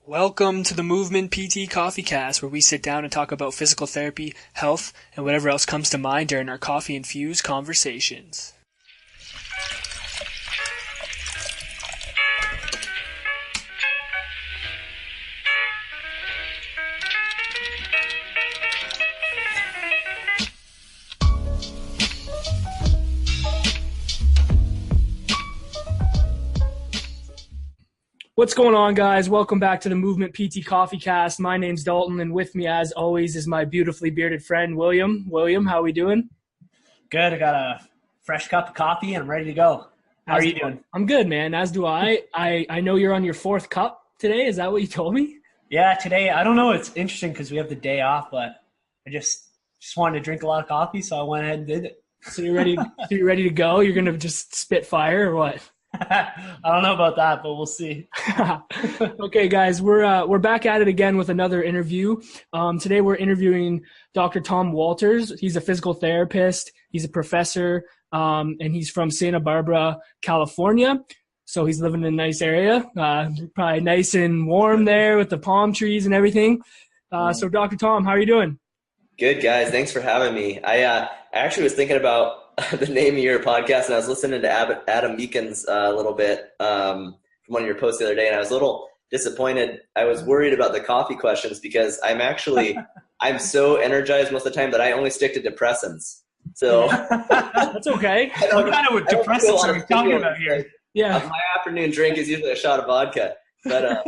Welcome to the Movement PT Coffee Cast, where we sit down and talk about physical therapy, health, and whatever else comes to mind during our coffee-infused conversations. What's going on, guys? Welcome back to the Movement PT Coffee Cast. My name's Dalton, and with me, as always, is my beautifully bearded friend, William. William, how are we doing? Good. I got a fresh cup of coffee and I'm ready to go. How are you doing? I'm good, man. As do I. I know you're on your fourth cup today. Is that what you told me? Yeah, today, I don't know. It's interesting because we have the day off, but I just wanted to drink a lot of coffee, so I went ahead and did it. So you're ready? You're ready to go? You're gonna just spit fire or what? I don't know about that, but we'll see. Okay, guys, we're back at it again with another interview. Today we're interviewing Dr. Tom Walters. He's a physical therapist. He's a professor, and he's from Santa Barbara, California. So he's living in a nice area, probably nice and warm there with the palm trees and everything. So Dr. Tom, how are you doing? Good, guys. Thanks for having me. I actually was thinking about the name of your podcast, and I was listening to Adam Meekins a little bit from one of your posts the other day, and I was a little disappointed. I was worried about the coffee questions because I'm so energized most of the time that I only stick to depressants. So that's okay. What kind of depressants are we talking about here? Yeah, my afternoon drink is usually a shot of vodka, but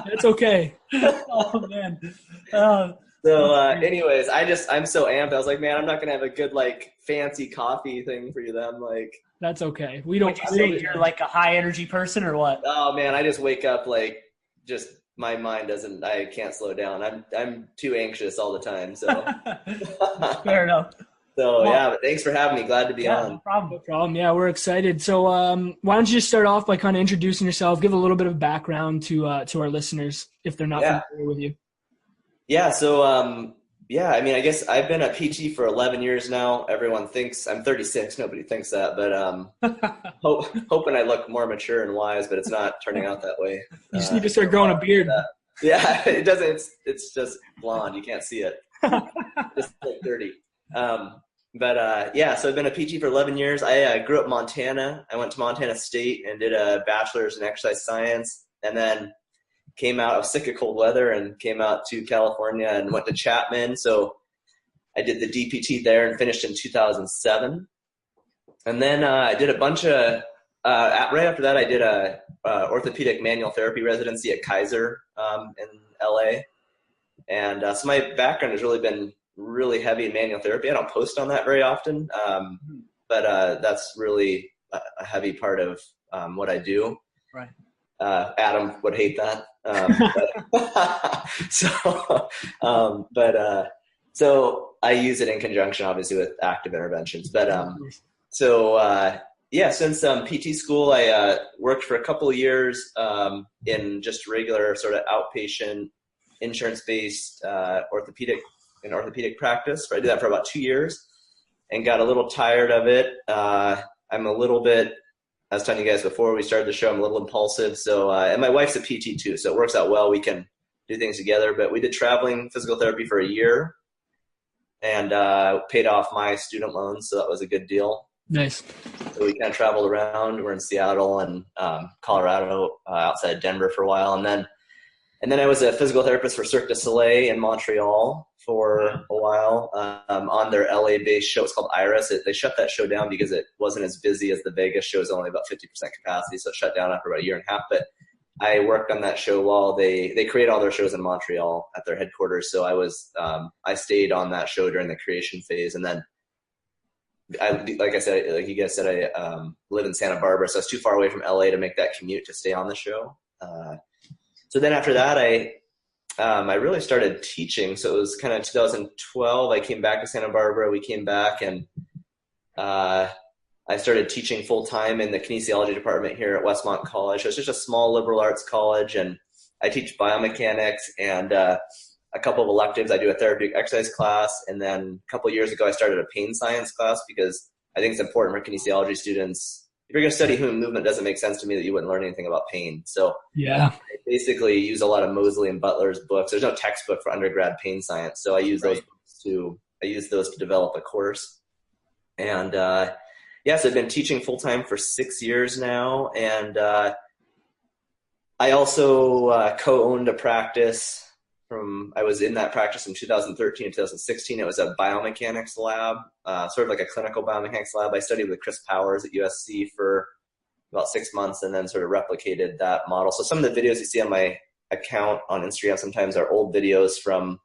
that's okay. Oh man. So anyways, I'm so amped. I was like, man, I'm not going to have a good, fancy coffee thing for them. That's okay. We don't. Would you say you're like a high energy person or what? Oh man, I just wake up my mind I can't slow down. I'm too anxious all the time. So fair enough. So yeah, but thanks for having me. Glad to be on. No problem. Yeah, we're excited. So why don't you just start off by kind of introducing yourself, give a little bit of background to our listeners if they're not familiar with you. Yeah. So, I guess I've been a PT for 11 years now. Everyone thinks I'm 36. Nobody thinks that, but hoping I look more mature and wise, but it's not turning out that way. You just need to start growing a beard. Yeah, it doesn't. It's just blonde. You can't see it. Just like 30. So I've been a PT for 11 years. I grew up in Montana. I went to Montana State and did a bachelor's in exercise science, and then came out. I was sick of cold weather and came out to California and went to Chapman. So I did the DPT there and finished in 2007. And then I did a bunch of right after that I did a orthopedic manual therapy residency at Kaiser in LA. And so my background has really been really heavy in manual therapy. I don't post on that very often, but that's really a heavy part of what I do. Right. Adam would hate that. So I use it in conjunction, obviously, with active interventions. Since PT school, I worked for a couple of years in just regular sort of outpatient, insurance-based orthopedic practice. I did that for about 2 years and got a little tired of it. I'm a little bit, I was telling you guys before we started the show, I'm a little impulsive. So, and my wife's a PT too, so it works out well. We can do things together. But we did traveling physical therapy for a year and paid off my student loans, so that was a good deal. Nice. So we kind of traveled around. We're in Seattle and Colorado, outside of Denver for a while, and then I was a physical therapist for Cirque du Soleil in Montreal for a while on their LA-based show. It's called Iris. They shut that show down because it wasn't as busy as the Vegas show. It was only about 50% capacity, so it shut down after about a year and a half. But I worked on that show while they create all their shows in Montreal at their headquarters. So I stayed on that show during the creation phase, and then like you guys said, I live in Santa Barbara, so it's too far away from LA to make that commute to stay on the show. So then after that, I really started teaching. So it was kind of 2012. I came back to Santa Barbara. We came back and I started teaching full time in the kinesiology department here at Westmont College. So it's just a small liberal arts college, and I teach biomechanics and a couple of electives. I do a therapeutic exercise class, and then a couple of years ago I started a pain science class because I think it's important for kinesiology students. If you're going to study human movement, it doesn't make sense to me that you wouldn't learn anything about pain. So yeah, I basically use a lot of Mosley and Butler's books. There's no textbook for undergrad pain science, so I use those to develop a course. And so I've been teaching full time for 6 years now, and I also co-owned a practice. I was in that practice from 2013 to 2016. It was a biomechanics lab, sort of like a clinical biomechanics lab. I studied with Chris Powers at USC for about 6 months and then sort of replicated that model. So some of the videos you see on my account on Instagram sometimes are old videos from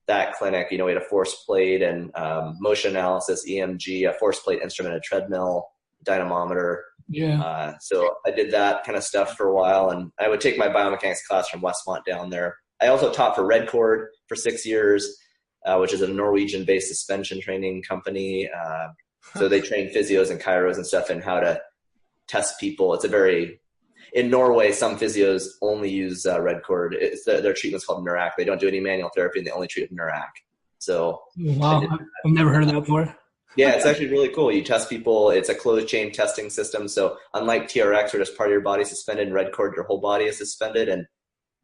that clinic. We had a force plate and motion analysis, EMG, a force plate instrument, a treadmill, dynamometer. Yeah. So I did that kind of stuff for a while, and I would take my biomechanics class from Westmont down there. I also taught for Redcord for 6 years, which is a Norwegian-based suspension training company. So they train physios and chiros and stuff in how to test people. In Norway, some physios only use Redcord. Their treatment's called Neurac. They don't do any manual therapy, and they only treat with Neurac. So wow, I've never heard of that before. Yeah, it's actually really cool. You test people. It's a closed chain testing system. So unlike TRX, where just part of your body is suspended, in Redcord, your whole body is suspended, and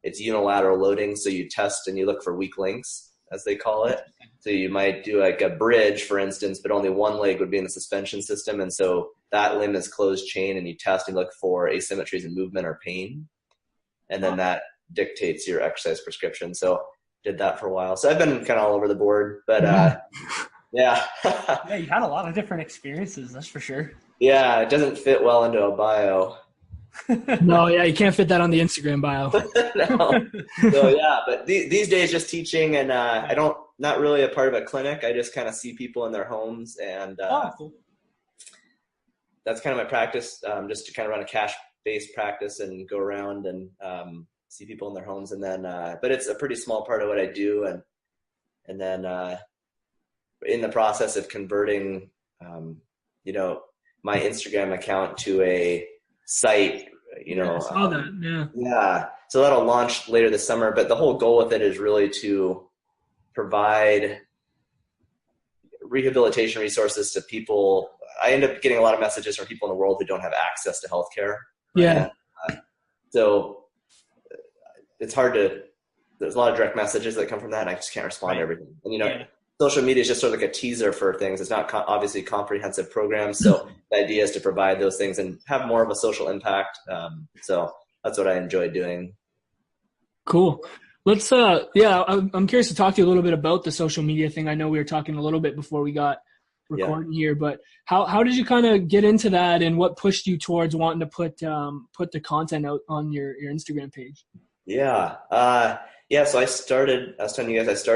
it's unilateral loading. So you test and you look for weak links, as they call it. So you might do like a bridge, for instance, but only one leg would be in the suspension system. And so that limb is closed chain, and you test and look for asymmetries in movement or pain. And then that dictates your exercise prescription. So did that for a while. So I've been kind of all over the board, but yeah. Yeah, you had a lot of different experiences, that's for sure. Yeah, it doesn't fit well into a bio. No, yeah, you can't fit that on the Instagram bio. No. So yeah, but these days just teaching, and not really a part of a clinic. I just kind of see people in their homes, and cool. That's kind of my practice, just to kind of run a cash-based practice and go around and see people in their homes. And then, but it's a pretty small part of what I do. And then in the process of converting, my Instagram account to a site, I saw that. Yeah. So that'll launch later this summer, but the whole goal with it is really to provide rehabilitation resources to people. I end up getting a lot of messages from people in the world who don't have access to healthcare. Yeah. So it's hard there's a lot of direct messages that come from that, and I just can't respond to everything. And, social media is just sort of like a teaser for things. It's not obviously comprehensive programs. So the idea is to provide those things and have more of a social impact. So that's what I enjoy doing. Cool. Let's, I'm curious to talk to you a little bit about the social media thing. I know we were talking a little bit before we got recording here, but how did you kind of get into that, and what pushed you towards wanting to put the content out on your Instagram page? Yeah. So I was telling you guys,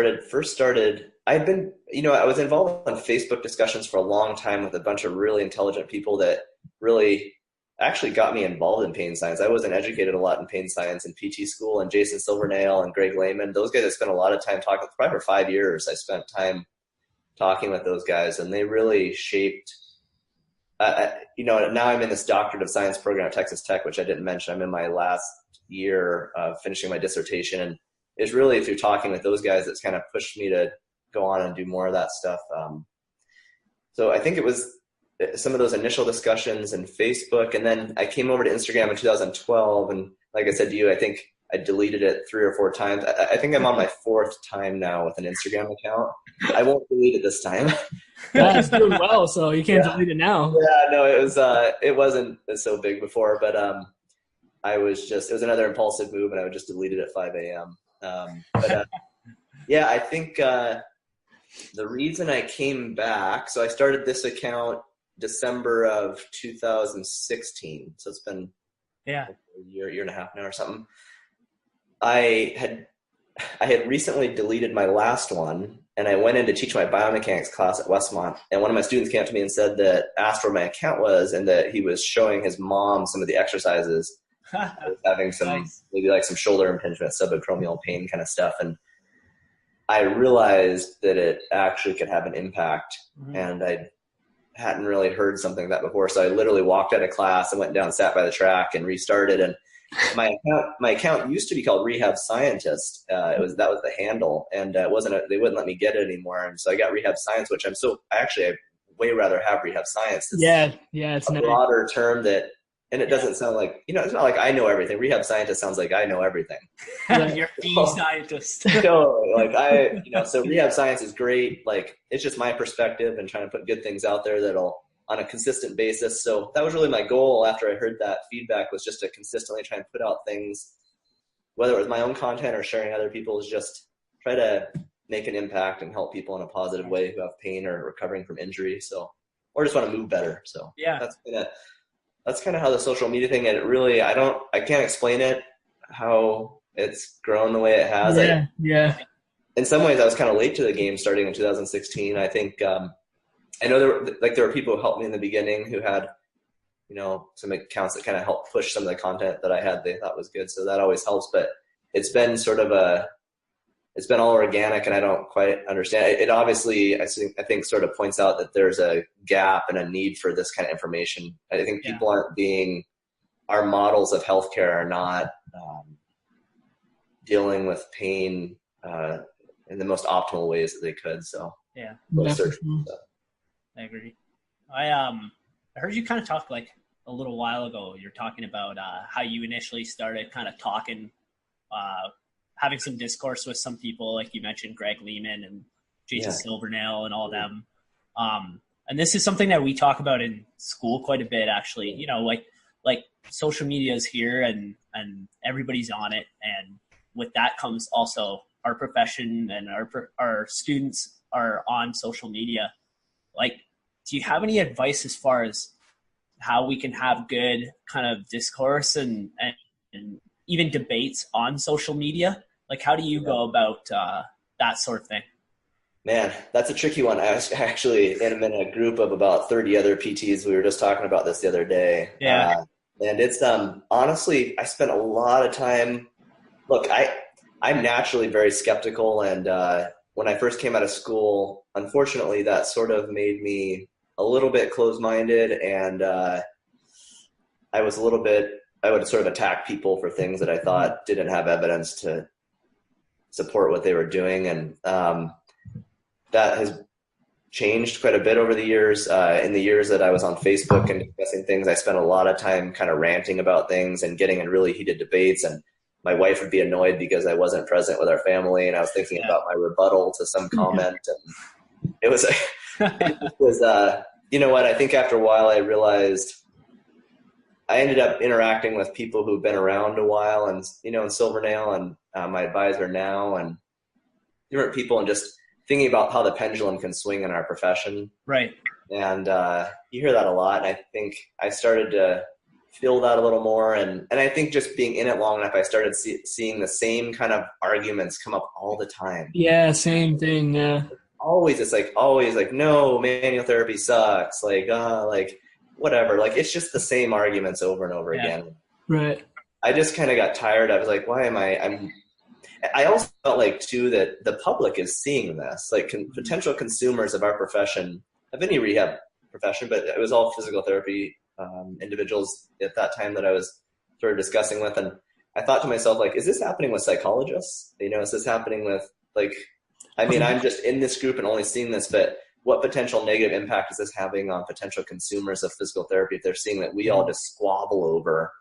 I've been, I was involved in Facebook discussions for a long time with a bunch of really intelligent people that really actually got me involved in pain science. I wasn't educated a lot in pain science in PT school, and Jason Silvernail and Greg Lehman, those guys I spent a lot of time talking with. Probably for 5 years I spent time talking with those guys, and they really shaped, now I'm in this doctorate of science program at Texas Tech, which I didn't mention. I'm in my last year of finishing my dissertation, and it's really through talking with those guys that's kind of pushed me to go on and do more of that stuff. So I think it was some of those initial discussions in Facebook, and then I came over to Instagram in 2012, and like I said to you, I think I deleted it 3 or 4 times. I think I'm on my 4th time now with an Instagram account. I won't delete it this time. Yeah, it's doing well, so you can't delete it now. Yeah, no, it wasn't so big before, but it was another impulsive move, and I would just delete it at 5 a.m. I think the reason I came back, so I started this account December of 2016. So it's been a year and a half now or something. I had recently deleted my last one, and I went in to teach my biomechanics class at Westmont, and one of my students came up to me and asked where my account was, and that he was showing his mom some of the exercises. I was having some, maybe like some shoulder impingement, subacromial pain kind of stuff. And I realized that it actually could have an impact. Mm-hmm. And I hadn't really heard something like that before. So I literally walked out of class and went down, sat by the track, and restarted. And my account used to be called Rehab Scientist. That was the handle, and they wouldn't let me get it anymore. And so I got Rehab Science, which I'd way rather have Rehab Science. It's it's a broader term that And it doesn't sound like, it's not like I know everything. Rehab scientist sounds like I know everything. You're the scientist. So rehab science is great. Like, it's just my perspective and trying to put good things out there that'll on a consistent basis. So that was really my goal after I heard that feedback, was just to consistently try and put out things, whether it was my own content or sharing other people's, just try to make an impact and help people in a positive way who have pain or recovering from injury. So, or just want to move better. So that's kind of how the social media thing, and it really, I can't explain it, how it's grown the way it has. Yeah. In some ways I was kind of late to the game starting in 2016. I think, I know there were people who helped me in the beginning who had, some accounts that kind of helped push some of the content that I had they thought was good. So that always helps, but it's been it's been all organic, and I don't quite understand. It obviously, I think sort of points out that there's a gap and a need for this kind of information. I think people our models of healthcare are not dealing with pain in the most optimal ways that they could. So I agree. I heard you kind of talk like a little while ago. You're talking about how you initially started kind of talking, having some discourse with some people, like you mentioned Greg Lehman and Jason Silvernail and all of them. And this is something that we talk about in school quite a bit, actually. Like social media is here and everybody's on it, and with that comes also our profession, and our students are on social media. Like, do you have any advice as far as how we can have good kind of discourse and even debates on social media? Like, how do you go about that sort of thing? Man, that's a tricky one. I was actually in a group of about 30 other PTs. We were just talking about this the other day. Yeah. And it's honestly, I spent a lot of time. Look, I'm naturally very skeptical, and when I first came out of school, unfortunately, that sort of made me a little bit closed-minded, and I would sort of attack people for things that I thought didn't have evidence to support what they were doing, and that has changed quite a bit over the years. In the years that I was on Facebook and discussing things, I spent a lot of time kind of ranting about things and getting in really heated debates, and my wife would be annoyed because I wasn't present with our family, and I was thinking about my rebuttal to some comment, and it was you know what, I think after a while I realized I ended up interacting with people who've been around a while, and in Silvernail and my advisor now, and different people, and just thinking about how the pendulum can swing in our profession. Right. And you hear that a lot, and I think I started to feel that a little more, and I think just being in it long enough, I started seeing the same kind of arguments come up all the time. Yeah, same thing. Yeah. It's always like, no, manual therapy sucks. Like whatever. Like, it's just the same arguments over and over again. Right. I just kind of got tired. I was like, why am I also felt like too that the public is seeing this, like potential consumers of our profession, of any rehab profession, but it was all physical therapy individuals at that time that I was sort of discussing with. And I thought to myself, like, is this happening with psychologists? Is this happening with, like, I'm just in this group and only seeing this, but what potential negative impact is this having on potential consumers of physical therapy if they're seeing that we all just squabble over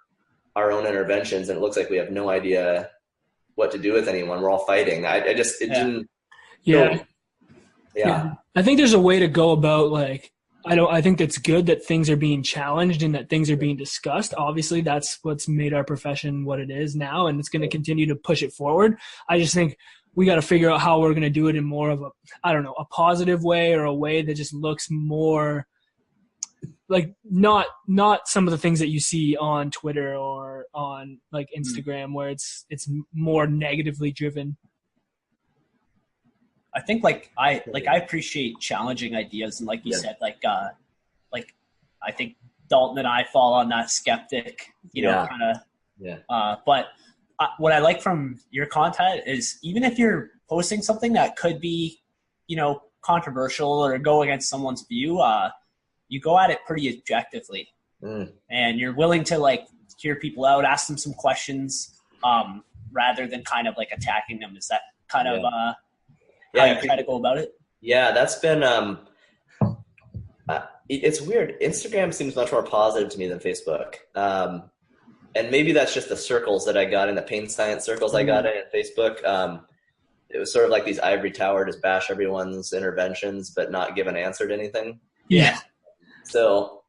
our own interventions and it looks like we have no idea what to do with anyone? We're all fighting. Didn't. Yeah. I think there's a way to go about, like, I think that's good that things are being challenged and that things are being discussed. Obviously, that's what's made our profession what it is now, and it's going to continue to push it forward. I just think we got to figure out how we're going to do it in more of a positive way, or a way that just looks more like not some of the things that you see on Twitter or on like Instagram where it's more negatively driven. I think I appreciate challenging ideas, and like you said, I think Dalton and I fall on that skeptic, kind of. Yeah. But what I like from your content is, even if you're posting something that could be, controversial or go against someone's view, you go at it pretty objectively, and you're willing to hear people out, ask them some questions, rather than kind of attacking them. Is that kind of how you try to go about it? Yeah, that's been it's weird. Instagram seems much more positive to me than Facebook. And maybe that's just the circles that I got in, the pain science circles I got in Facebook. It was sort of like these ivory tower, just bash everyone's interventions, but not give an answer to anything. Yeah. So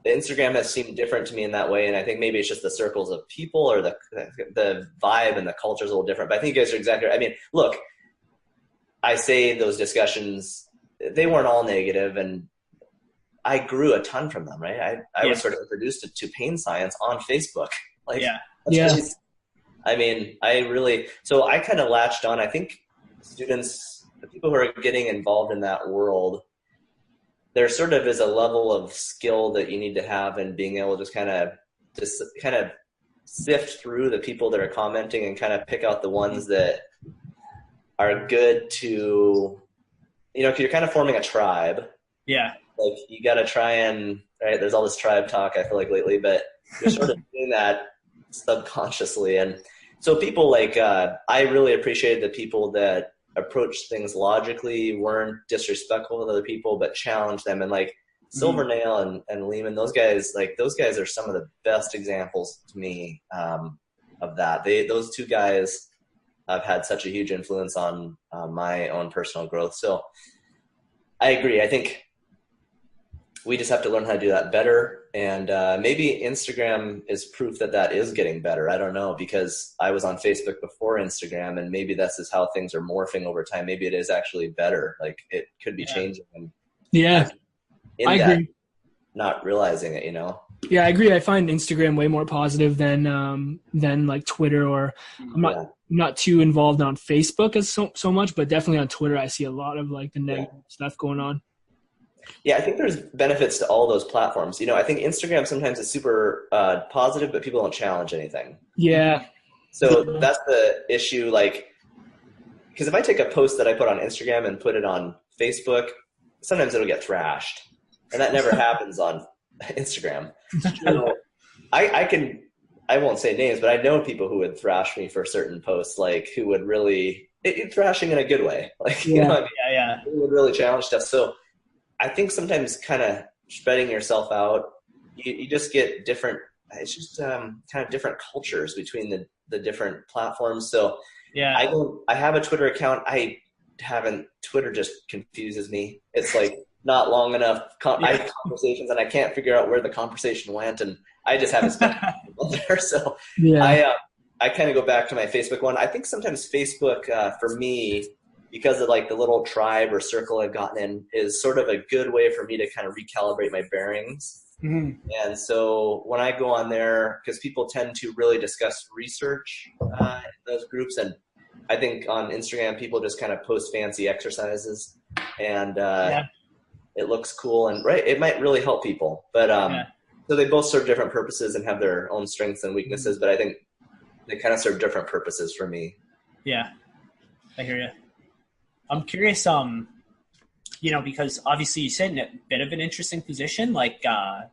Instagram has seemed different to me in that way. And I think maybe it's just the circles of people, or the vibe and the culture is a little different. But I think you guys are exactly right. I mean, look, I say those discussions, they weren't all negative, and I grew a ton from them, right? I was sort of introduced to pain science on Facebook. Like, I mean, so I kind of latched on. I think students, the people who are getting involved in that world, there sort of is a level of skill that you need to have in being able to just kind of sift through the people that are commenting and kind of pick out the ones that are good to, 'cause you're kind of forming a tribe. Yeah. Like, you got to try and, right, there's all this tribe talk, I feel like, lately, but you're sort of doing that subconsciously. And so people like, I really appreciated the people that approached things logically, weren't disrespectful to other people, but challenged them. And like Silvernail and Lehman, those guys are some of the best examples to me of that. Those two guys have had such a huge influence on my own personal growth. So I agree. I think we just have to learn how to do that better. And maybe Instagram is proof that is getting better. I don't know, because I was on Facebook before Instagram, and maybe that's just how things are morphing over time. Maybe it is actually better. Like, it could be changing. And I agree. Not realizing it, Yeah, I agree. I find Instagram way more positive than like Twitter, or I'm not too involved on Facebook as so much, but definitely on Twitter I see a lot of like the negative stuff going on. Yeah, I think there's benefits to all those platforms. I think Instagram sometimes is super positive, but people don't challenge anything. Yeah. So that's the issue. Like, because if I take a post that I put on Instagram and put it on Facebook, sometimes it'll get thrashed, and that never happens on Instagram. So I won't say names, but I know people who would thrash me for certain posts, like, who would really thrashing in a good way, like, who would really challenge stuff. So I think sometimes kind of spreading yourself out, you just get different. It's just kind of different cultures between the different platforms. So I have a Twitter account. Twitter just confuses me. It's like not long enough. I have conversations and I can't figure out where the conversation went, and I just haven't spent there. So I kind of go back to my Facebook one. I think sometimes Facebook for me, because of like the little tribe or circle I've gotten in, is sort of a good way for me to kind of recalibrate my bearings. Mm-hmm. And so when I go on there, because people tend to really discuss research in those groups, and I think on Instagram people just kind of post fancy exercises, and it looks cool, and it might really help people. But so they both serve different purposes and have their own strengths and weaknesses, but I think they kind of serve different purposes for me. Yeah, I hear you. I'm curious, because obviously you sit in a bit of an interesting position, like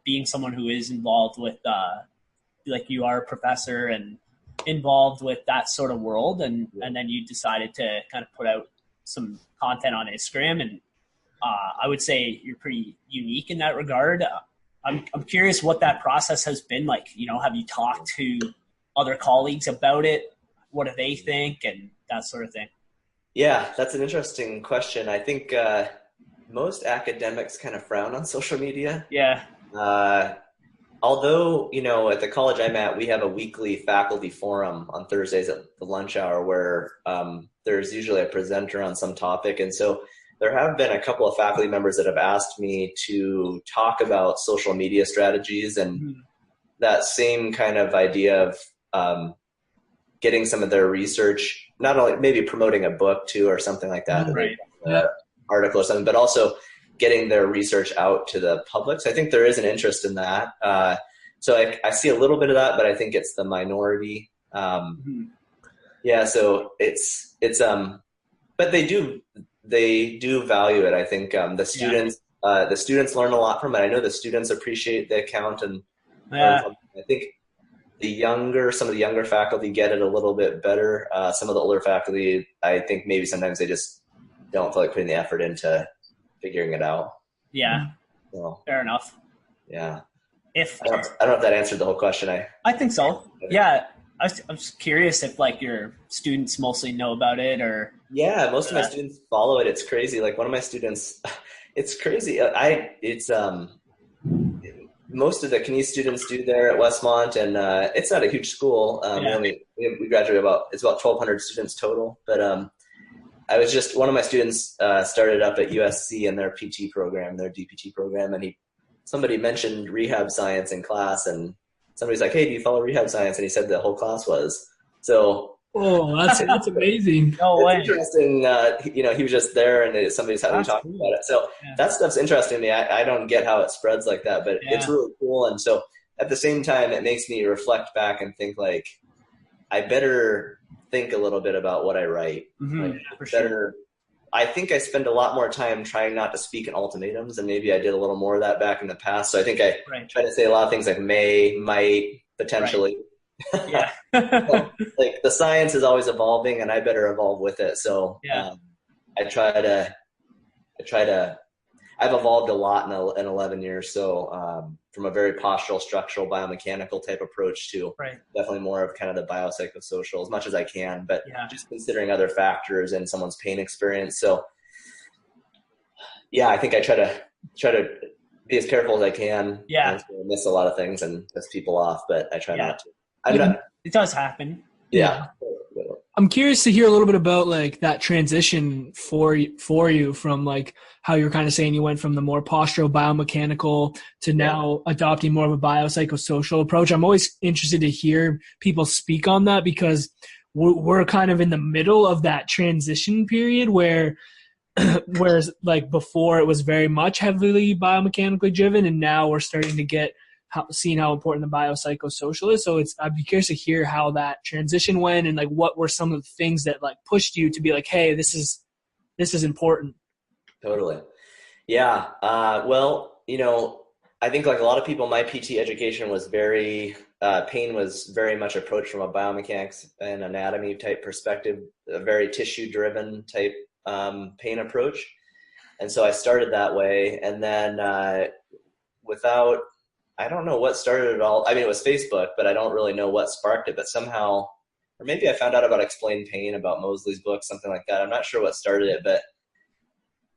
being someone who is involved with, like you are a professor and involved with that sort of world, and then you decided to kind of put out some content on Instagram, and I would say you're pretty unique in that regard. I'm curious what that process has been like. Have you talked to other colleagues about it? What do they think, and that sort of thing? Yeah, that's an interesting question. I think most academics kind of frown on social media. Yeah. Although, at the college I'm at, we have a weekly faculty forum on Thursdays at the lunch hour where there's usually a presenter on some topic. And so there have been a couple of faculty members that have asked me to talk about social media strategies, and that same kind of idea of getting some of their research, not only maybe promoting a book too or something like that, right. Article or something, but also getting their research out to the public. So I think there is an interest in that. So I see a little bit of that, but I think it's the minority. Yeah, so it's but they do value it. I think the students learn a lot from it. I know the students appreciate the account, and I think some of the younger faculty get it a little bit better. Some of the older faculty, I think maybe sometimes they just don't feel like putting the effort into figuring it out. Yeah. So, Fair enough. yeah. If I don't know if that answered the whole question. I think so. Yeah. I was curious if like your students mostly know about it or. Yeah, most of my students follow it. It's crazy. Like one of my students, it's crazy. Most of the kine students do there at Westmont, and it's not a huge school. We graduate it's about 1,200 students total. But I was just one of my students started up at USC in their PT program, their DPT program, and somebody mentioned rehab science in class, and somebody's like, "Hey, do you follow rehab science?" And he said the whole class was. So. Oh, that's amazing. No way. It's interesting. He was just there, and somebody's how we talked about it. So that stuff's interesting to me. I don't get how it spreads like that, but it's really cool. And so at the same time, it makes me reflect back and think like, I better think a little bit about what I write. Sure. I think I spend a lot more time trying not to speak in ultimatums, and maybe I did a little more of that back in the past. So I think I try to say a lot of things like may, might, potentially. Right. Yeah. Like the science is always evolving, and I better evolve with it. So I've evolved a lot in 11 years. So from a very postural, structural, biomechanical type approach to definitely more of kind of the biopsychosocial as much as I can, but just considering other factors in someone's pain experience. So I think I try to be as careful as I can. Yeah. I miss a lot of things and piss people off, but I try not to. It does happen. Yeah. I'm curious to hear a little bit about like that transition for you from like how you're kind of saying you went from the more postural biomechanical to now adopting more of a biopsychosocial approach. I'm always interested to hear people speak on that because we're kind of in the middle of that transition period whereas like before it was very much heavily biomechanically driven, and now we're starting to get seeing how important the biopsychosocial is. So I'd be curious to hear how that transition went and like what were some of the things that like pushed you to be like, hey, this is important. Totally. Yeah. Well, I think like a lot of people, my PT education was pain was very much approached from a biomechanics and anatomy type perspective, a very tissue driven type pain approach. And so I started that way. And then I don't know what started it all. I mean, it was Facebook, but I don't really know what sparked it. But somehow, or maybe I found out about Explain Pain, about Mosley's book, something like that. I'm not sure what started it, but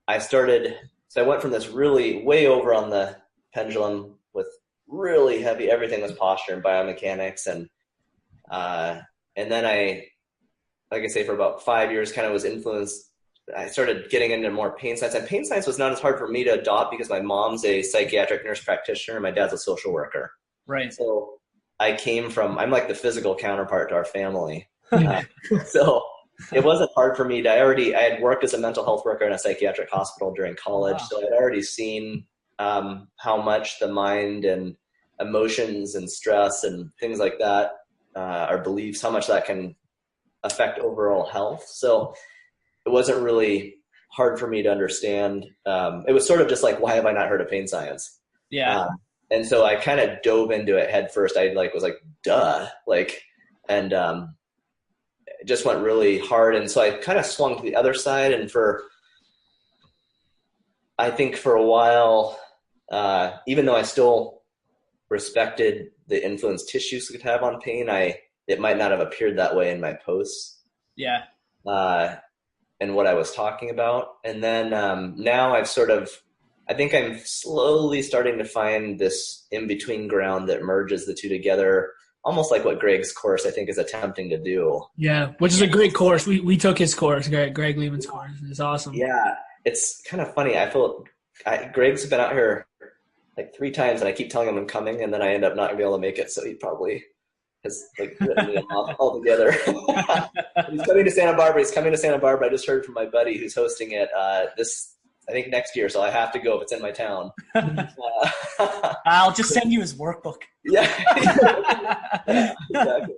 so I went from this really way over on the pendulum with really heavy, everything was posture and biomechanics. And then like I say, for about 5 years kind of was influenced. I started getting into more pain science, and pain science was not as hard for me to adopt because my mom's a psychiatric nurse practitioner and my dad's a social worker. Right. So I'm like the physical counterpart to our family. So it wasn't hard for me I had worked as a mental health worker in a psychiatric hospital during college. Wow. So I'd already seen how much the mind and emotions and stress and things like that, our beliefs, how much that can affect overall health. So it wasn't really hard for me to understand. It was sort of just like, why have I not heard of pain science? Yeah. And so I kind of dove into it head first. I was like, duh, and it just went really hard. And so I kind of swung to the other side. And I think for a while, even though I still respected the influence tissues could have on pain, it might not have appeared that way in my posts. Yeah. And what I was talking about. And then now I think I'm slowly starting to find this in-between ground that merges the two together, almost like what Greg's course I think is attempting to do. Yeah, which is a great course. We took his course, Greg Lehman's course. It's awesome. Yeah, it's kind of funny. Greg's been out here like 3 times, and I keep telling him I'm coming, and then I end up not going to be able to make it, so he probably has written me off altogether. He's coming to Santa Barbara. I just heard from my buddy who's hosting it I think next year, so I have to go if it's in my town. I'll just send you his workbook. Yeah. Exactly.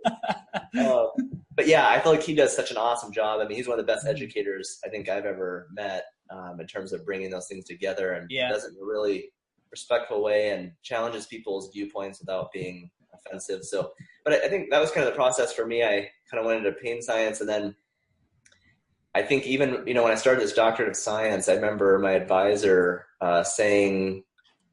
But yeah, I feel like he does such an awesome job. I mean, he's one of the best educators I think I've ever met in terms of bringing those things together, and does it in a really respectful way and challenges people's viewpoints without being offensive. So, but I think that was kind of the process for me. I kind of went into pain science, and then I think even, when I started this doctorate of science, I remember my advisor saying,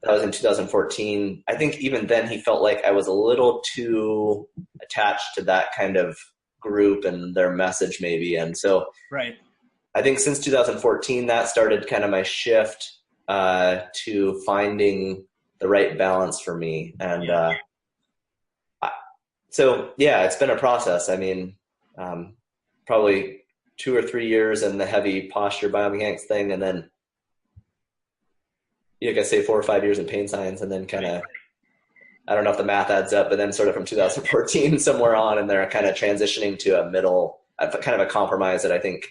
That was in 2014. I think even then he felt like I was a little too attached to that kind of group and their message maybe. And so Right. I think since 2014, that started kind of my shift to finding the right balance for me. And so, yeah, it's been a process. I mean, probably 2 or 3 years in the heavy posture biomechanics thing, and then you can say 4 or 5 years in pain science, and then kind of, I don't know if the math adds up, but then sort of from 2014 somewhere on, and they're kind of transitioning to a middle, kind of a compromise that I think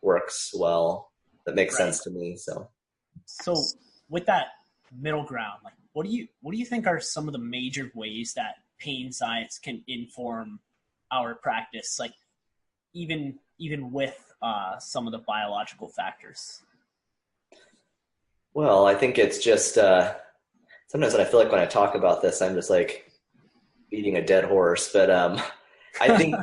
works well, that makes sense to me. So with that middle ground, like what do you think are some of the major ways that pain science can inform our practice, like even with some of the biological factors? Well, I think it's just sometimes when I feel like when I talk about this, I'm just like beating a dead horse. But I think,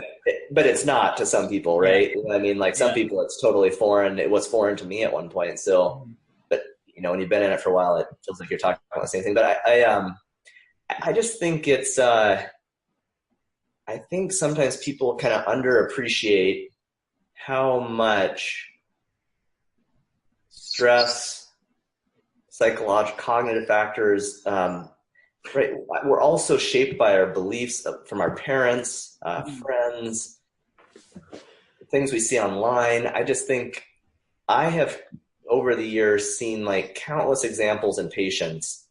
but it's not to some people, right? I mean, like some people, it's totally foreign. It was foreign to me at one point. So, but when you've been in it for a while, it feels like you're talking about the same thing. But I just think it's. I think sometimes people kind of underappreciate how much stress, psychological, cognitive factors, right? We're also shaped by our beliefs from our parents, friends, things we see online. I just think I have over the years seen like countless examples in patients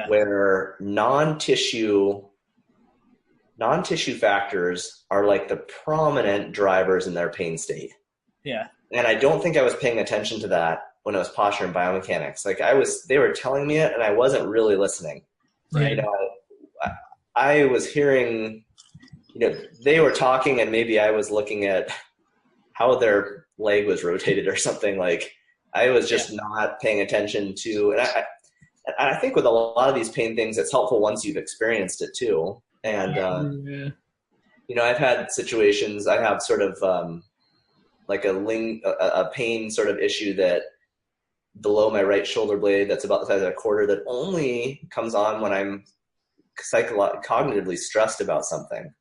where non-tissue factors are like the prominent drivers in their pain state. Yeah. And I don't think I was paying attention to that when it was posture and biomechanics. Like they were telling me it and I wasn't really listening. Right. I was hearing, they were talking and maybe I was looking at how their leg was rotated or something. Like I was just not paying attention to, and I think with a lot of these pain things, it's helpful once you've experienced it too. And, I've had situations, I have sort of like a pain sort of issue that below my right shoulder blade that's about the size of a quarter that only comes on when I'm cognitively stressed about something,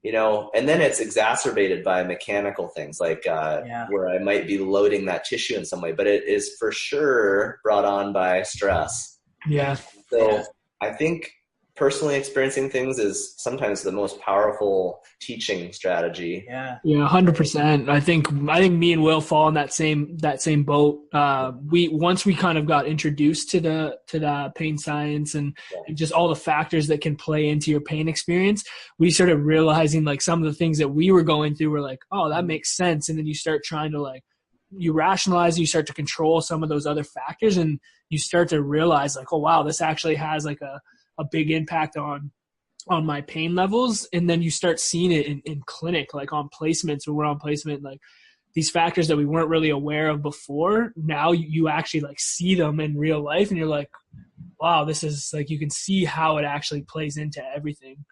and then it's exacerbated by mechanical things like where I might be loading that tissue in some way, but it is for sure brought on by stress. Yeah. So I think personally experiencing things is sometimes the most powerful teaching strategy. Yeah, 100%. I think me and Will fall in that same boat. Once we kind of got introduced to the pain science and just all the factors that can play into your pain experience, we started realizing like some of the things that we were going through were like, oh, that makes sense. And then you start trying to you rationalize, you start to control some of those other factors, and you start to realize like, oh wow, this actually has like a big impact on my pain levels. And then you start seeing it in clinic, like on placements, when we're on placement, like these factors that we weren't really aware of before, now you actually like see them in real life and you're like, wow, this is like, you can see how it actually plays into everything.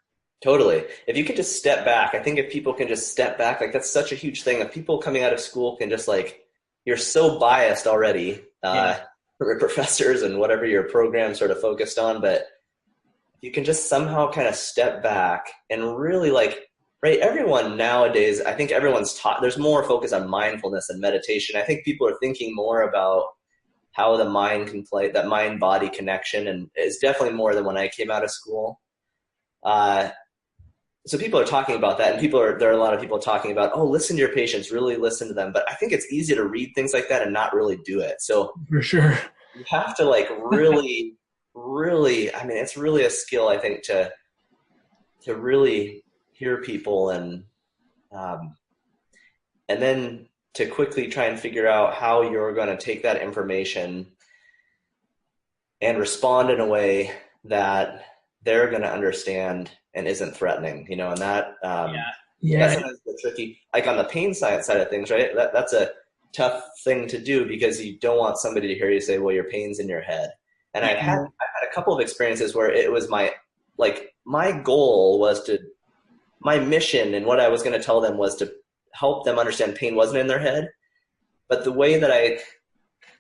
Totally. If you could just step back, I think if people can just step back, like that's such a huge thing. If people coming out of school can just like, you're so biased already, for professors and whatever your program sort of focused on, but you can just somehow kind of step back and really right, everyone nowadays, I think everyone's taught, there's more focus on mindfulness and meditation. I think people are thinking more about how the mind can play, that mind-body connection, and it's definitely more than when I came out of school. So people are talking about that, and there are a lot of people talking about, oh, listen to your patients, really listen to them. But I think it's easy to read things like that and not really do it. So for sure, you have to really, I mean, it's really a skill, I think, to really hear people and then to quickly try and figure out how you're going to take that information and respond in a way that they're going to understand and isn't threatening, and that that's sometimes tricky. Like on the pain science side of things, right? That's a tough thing to do because you don't want somebody to hear you say, well, your pain's in your head. And I've had a couple of experiences where it was my goal was my mission and what I was going to tell them was to help them understand pain wasn't in their head. But the way that I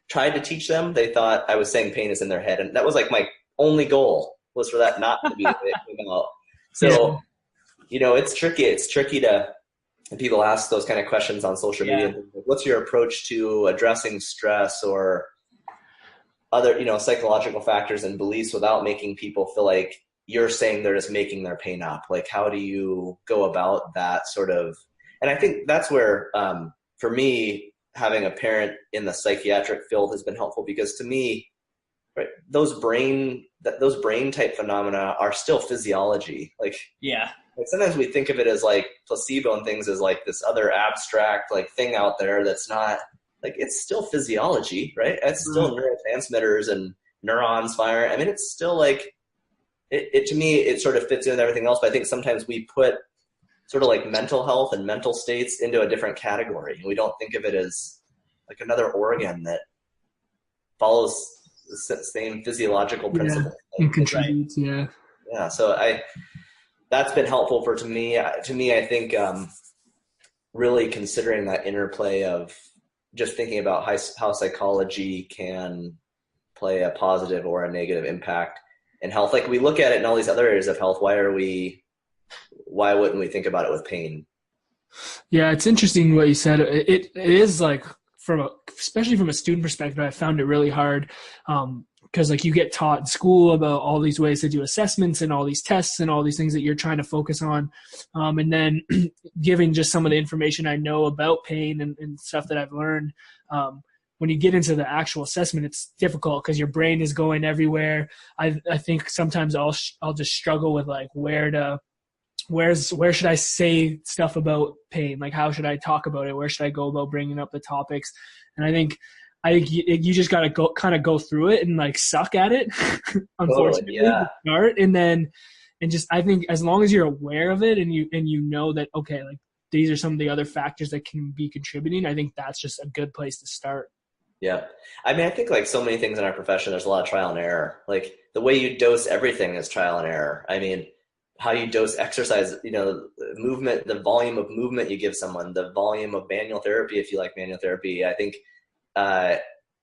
tried to teach them, they thought I was saying pain is in their head. And that was like my only goal, was for that not to be the way it came out. So, it's tricky. It's tricky to, and people ask those kind of questions on social media. Like, what's your approach to addressing stress or other, psychological factors and beliefs without making people feel like you're saying they're just making their pain up? Like, how do you go about that sort of, and I think that's where, for me, having a parent in the psychiatric field has been helpful, because to me, right, those brain type phenomena are still physiology. Like sometimes we think of it as like placebo and things as like this other abstract like thing out there that's not, like, it's still physiology, right? It's still neurotransmitters and neurons fire. I mean, it's still like, it to me, it sort of fits in with everything else. But I think sometimes we put sort of like mental health and mental states into a different category. And we don't think of it as like another organ that follows the same physiological principles. And contributes, Yeah. So that's been helpful to me. I think really considering that interplay of just thinking about how psychology can play a positive or a negative impact in health. Like, we look at it in all these other areas of health. Why wouldn't we think about it with pain? Yeah, it's interesting what you said. It is like, especially from a student perspective, I found it really hard because like you get taught in school about all these ways to do assessments and all these tests and all these things that you're trying to focus on. And then giving just some of the information I know about pain and stuff that I've learned. When you get into the actual assessment, it's difficult because your brain is going everywhere. I think sometimes I'll just struggle with like where should I say stuff about pain? Like, how should I talk about it? Where should I go about bringing up the topics? And I think you just got to go through it and like suck at it, unfortunately, to start. And just, I think as long as you're aware of it and you know that, okay, like these are some of the other factors that can be contributing, I think that's just a good place to start. Yeah. I mean, I think like so many things in our profession, there's a lot of trial and error. Like the way you dose everything is trial and error. I mean, how you dose exercise, movement, the volume of movement you give someone, the volume of manual therapy, if you like manual therapy. I think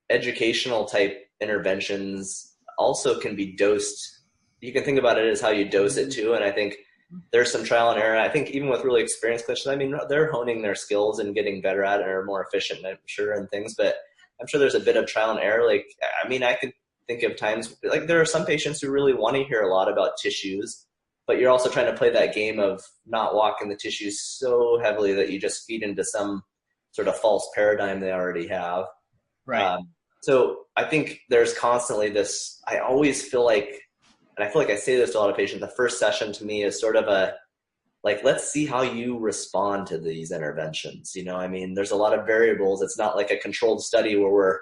educational type interventions also can be dosed. You can think about it as how you dose it too. And I think there's some trial and error. I think even with really experienced clinicians, I mean, they're honing their skills and getting better at it and are more efficient, I'm sure, and things, but I'm sure there's a bit of trial and error. Like, I mean, I could think of times, like there are some patients who really want to hear a lot about tissues, but you're also trying to play that game of not walking the tissues so heavily that you just feed into some sort of false paradigm they already have. Right. So I think there's constantly this, I always feel like, and I feel like I say this to a lot of patients, the first session to me is sort of like, let's see how you respond to these interventions. I mean, there's a lot of variables. It's not like a controlled study where we're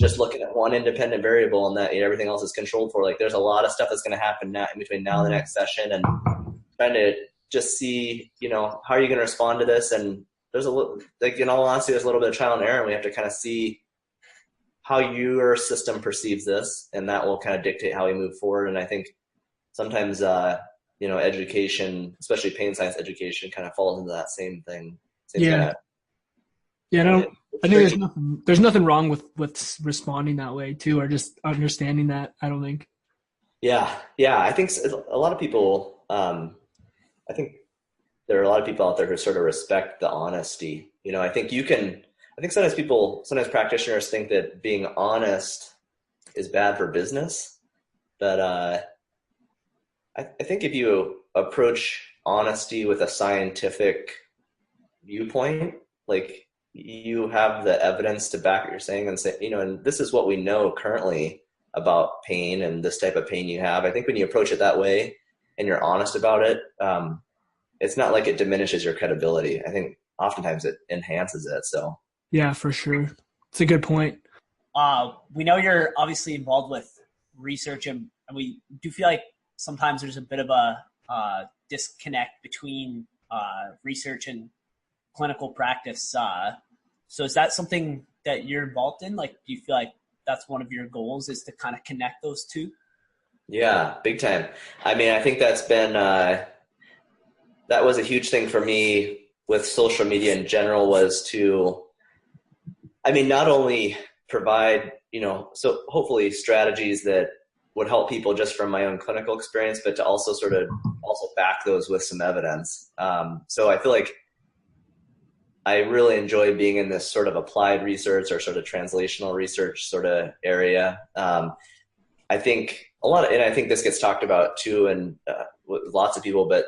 just looking at one independent variable and that everything else is controlled for. Like, there's a lot of stuff that's going to happen now in between now and the next session, and trying to just see, how are you going to respond to this? And there's a little, like, in all honesty, there's a little bit of trial and error, and we have to kind of see how your system perceives this, and that will kind of dictate how we move forward. And I think sometimes, education, especially pain science education, kind of falls into that same thing. I think there's nothing wrong with responding that way too, or just understanding that. I don't think. Yeah. I think a lot of people. I think there are a lot of people out there who sort of respect the honesty. I think sometimes practitioners think that being honest is bad for business, but I think if you approach honesty with a scientific viewpoint, like you have the evidence to back what you're saying and say, and this is what we know currently about pain and this type of pain you have. I think when you approach it that way and you're honest about it, it's not like it diminishes your credibility. I think oftentimes it enhances it. So yeah, for sure. It's a good point. We know you're obviously involved with research, and we do feel like sometimes there's a bit of a disconnect between research and clinical practice. So is that something that you're involved in? Like, do you feel like that's one of your goals, is to kind of connect those two? Yeah, big time. I mean, I think that's been, that was a huge thing for me with social media in general, was to, I mean, not only provide, so hopefully strategies that would help people just from my own clinical experience, but to also sort of also back those with some evidence. So I feel like I really enjoy being in this sort of applied research or sort of translational research sort of area. I think and I think this gets talked about too, and with lots of people, but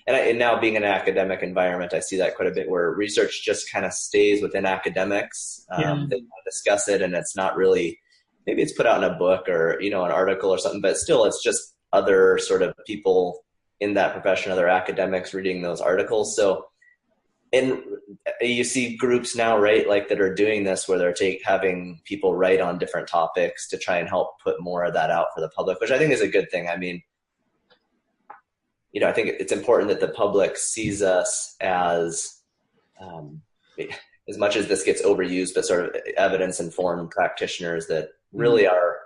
and now being in an academic environment, I see that quite a bit where research just kind of stays within academics. They discuss it, and it's not really, maybe it's put out in a book or, an article or something, but still it's just other sort of people in that profession, other academics reading those articles. So, and you see groups now, right, like that are doing this where they're having people write on different topics to try and help put more of that out for the public, which I think is a good thing. I mean, I think it's important that the public sees us as much as this gets overused, but sort of evidence-informed practitioners that really our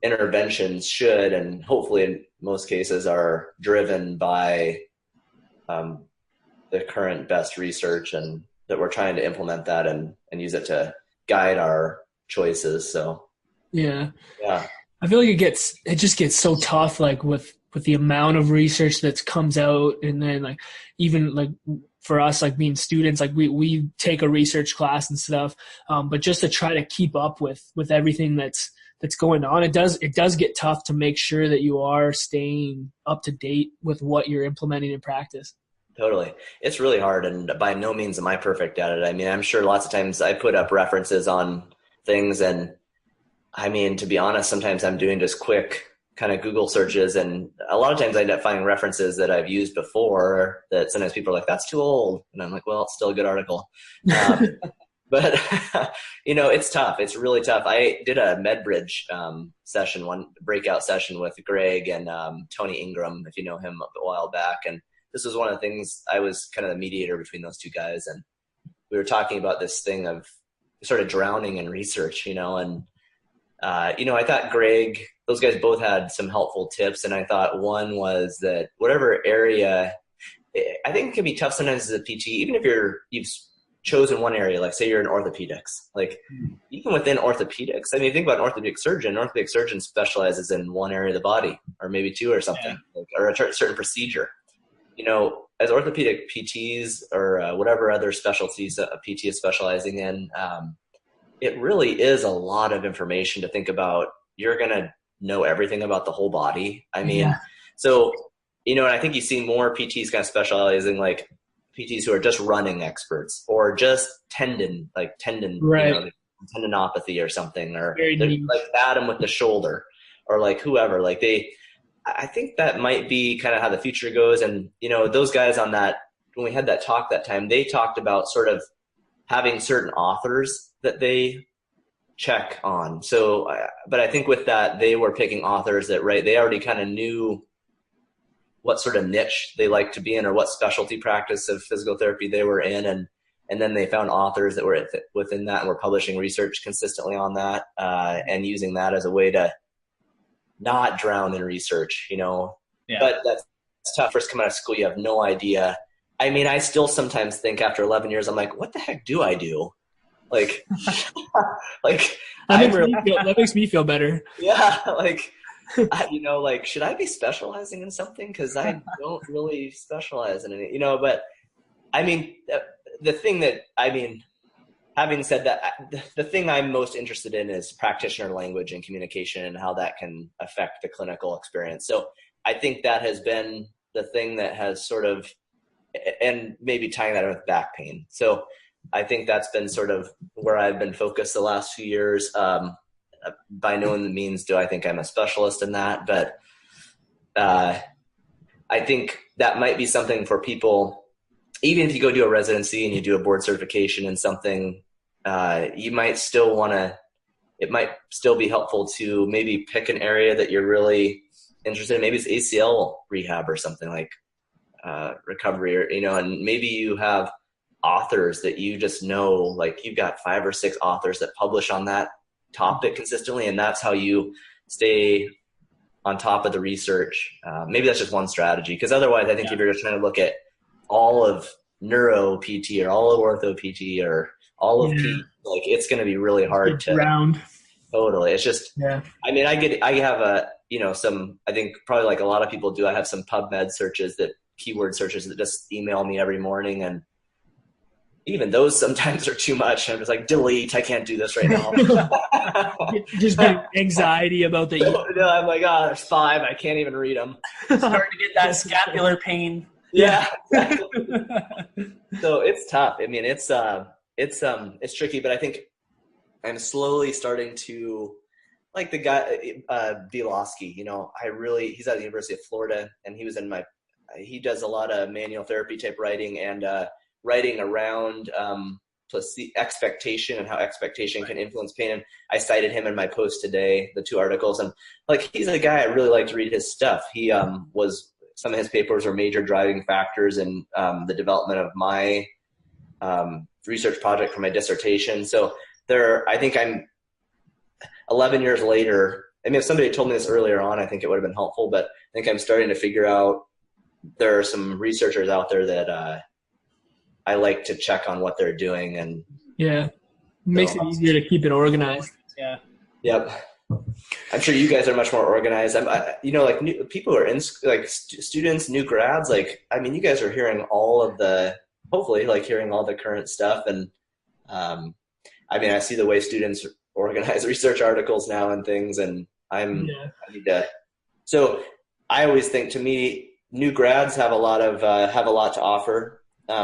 interventions should, and hopefully in most cases are driven by the current best research, and that we're trying to implement that and use it to guide our choices. So yeah. I feel like it just gets so tough, like with the amount of research that comes out, and then like even like for us, like being students, like we take a research class and stuff, but just to try to keep up with everything that's going on, it does get tough to make sure that you are staying up to date with what you're implementing in practice. Totally. It's really hard, and by no means am I perfect at it. I mean, I'm sure lots of times I put up references on things, and I mean, to be honest, sometimes I'm doing just quick kind of Google searches, and a lot of times I end up finding references that I've used before that sometimes people are like, that's too old. And I'm like, well, it's still a good article. But, it's tough. It's really tough. I did a MedBridge one breakout session with Greg and Tony Ingram, if you know him, a while back. And this was one of the things, I was kind of the mediator between those two guys. And we were talking about this thing of sort of drowning in research, and I thought Greg, those guys both had some helpful tips. And I thought one was that whatever area, I think it can be tough sometimes as a PT, even if you've chosen one area, like say you're in orthopedics, like even within orthopedics, I mean, think about an orthopedic surgeon specializes in one area of the body or maybe two or something, or a certain procedure. As orthopedic PTs or whatever other specialties a PT is specializing in, it really is a lot of information to think about. You're going to know everything about the whole body. I mean, so, and I think you see more PTs kind of specializing, like PTs who are just running experts or just tendon, right. Tendinopathy or something, or like Adam with the shoulder, or like whoever, like I think that might be kind of how the future goes. And, those guys on that, when we had that talk that time, they talked about sort of having certain authors that they check on. So, but I think with that, they were picking authors that, right, they already kind of knew what sort of niche they like to be in or what specialty practice of physical therapy they were in. And then they found authors that were within that and were publishing research consistently on that, and using that as a way to not drown in research, But that's tough. First coming out of school, you have no idea. I mean, I still sometimes think after 11 years, I'm like, what the heck do I do? Like, that makes me feel better. Yeah. Like, should I be specializing in something? Cause I don't really specialize in it, but I mean, having said that, the thing I'm most interested in is practitioner language and communication and how that can affect the clinical experience. So I think that has been the thing that has sort of, and maybe tying that in with back pain. So I think that's been sort of where I've been focused the last few years. By no means do I think I'm a specialist in that, but I think that might be something for people. Even if you go do a residency and you do a board certification in something, you might still it might still be helpful to maybe pick an area that you're really interested in. Maybe it's ACL rehab or something like recovery, or, and maybe you have authors that you just know, like you've got 5 or 6 authors that publish on that topic consistently, and that's how you stay on top of the research. Maybe that's just one strategy, because otherwise I think if you're just trying to look at all of neuro PT or all of ortho PT or all of P. Like, it's going to be really hard to round. Totally. It's just, Yeah. I mean, I have I think probably like a lot of people do, I have some PubMed searches keyword searches that just email me every morning. And even those sometimes are too much. I'm just like, delete, I can't do this right now. Just get anxiety about the No, I'm like, oh, there's 5. I can't even read them. Starting to get that scapular pain. Yeah. So it's tough. I mean, it's tricky, but I think I'm slowly starting to, like the guy, Bielowski, he's at the University of Florida, and he does a lot of manual therapy type writing and writing around expectation and how expectation can influence pain. And I cited him in my post today, the 2 articles, and like, he's a guy I really like to read his stuff. He some of his papers are major driving factors in the development of my research project for my dissertation. So I think I'm 11 years later. I mean, if somebody had told me this earlier on, I think it would have been helpful, but I think I'm starting to figure out there are some researchers out there that I like to check on what they're doing. And it makes it easier to keep it organized. Yeah. Yep. I'm sure you guys are much more organized. Like people who are in, like students, new grads, like, I mean, you guys are hearing hopefully hearing all the current stuff. And I mean, I see the way students organize research articles now and things, and so I always think, to me, new grads have a lot to offer,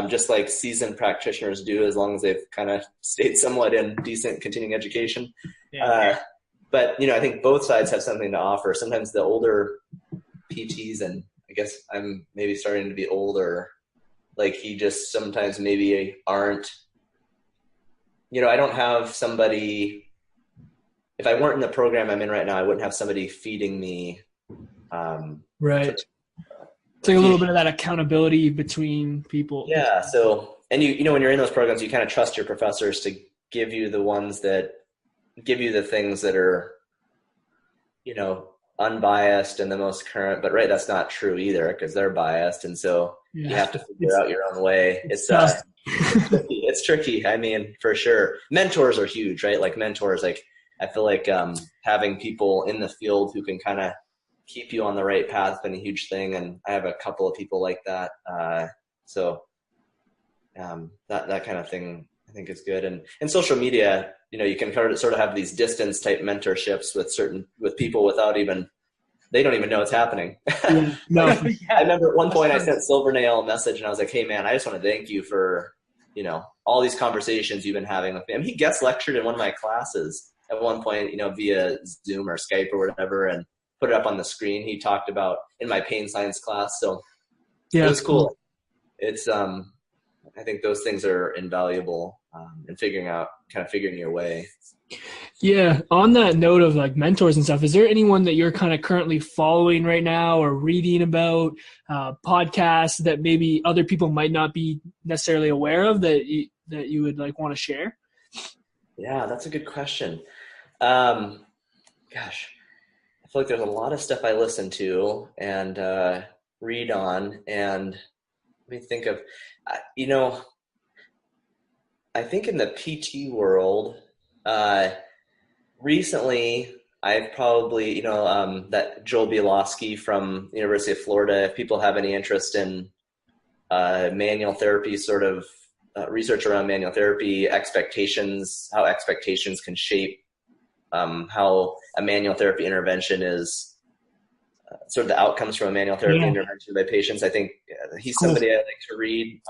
just like seasoned practitioners do, as long as they've kind of stayed somewhat in decent continuing education. But, I think both sides have something to offer. Sometimes the older PTs, and I guess I'm maybe starting to be older, like, he just sometimes maybe aren't, I don't have somebody, if I weren't in the program I'm in right now, I wouldn't have somebody feeding me. Right. It's like a little bit of that accountability between people. Yeah. So, and when you're in those programs, you kind of trust your professors to give you the ones that give you the things that are, unbiased and the most current, but that's not true either, because they're biased. And so you have to figure out your own way. It's tricky. I mean, for sure. Mentors are huge, right? Like mentors, like, I feel like having people in the field who can kind of keep you on the right path has been a huge thing. And I have a couple of people like that. So that kind of thing, I think, is good. And social media, you can sort of have these distance type mentorships with people without they don't even know what's happening. No. I remember at one point I sent Silvernail a message, and I was like, hey man, I just want to thank you for, all these conversations you've been having with me. I mean, he guest lectured in one of my classes at one point, via Zoom or Skype or whatever, and put it up on the screen. He talked about in my pain science class. So it was cool. It's, I think those things are invaluable in figuring your way. Yeah. On that note of like mentors and stuff, is there anyone that you're kind of currently following right now or reading about, podcasts that maybe other people might not be necessarily aware of that you would like want to share? Yeah, that's a good question. Gosh, I feel like there's a lot of stuff I listen to and read on, and let me think of, I think in the PT world, recently I've probably, that Joel Bielowski from the University of Florida, if people have any interest in manual therapy, sort of research around manual therapy, how expectations can shape how a manual therapy intervention is, sort of the outcomes from a manual therapy intervention by patients. I think he's somebody I like to read.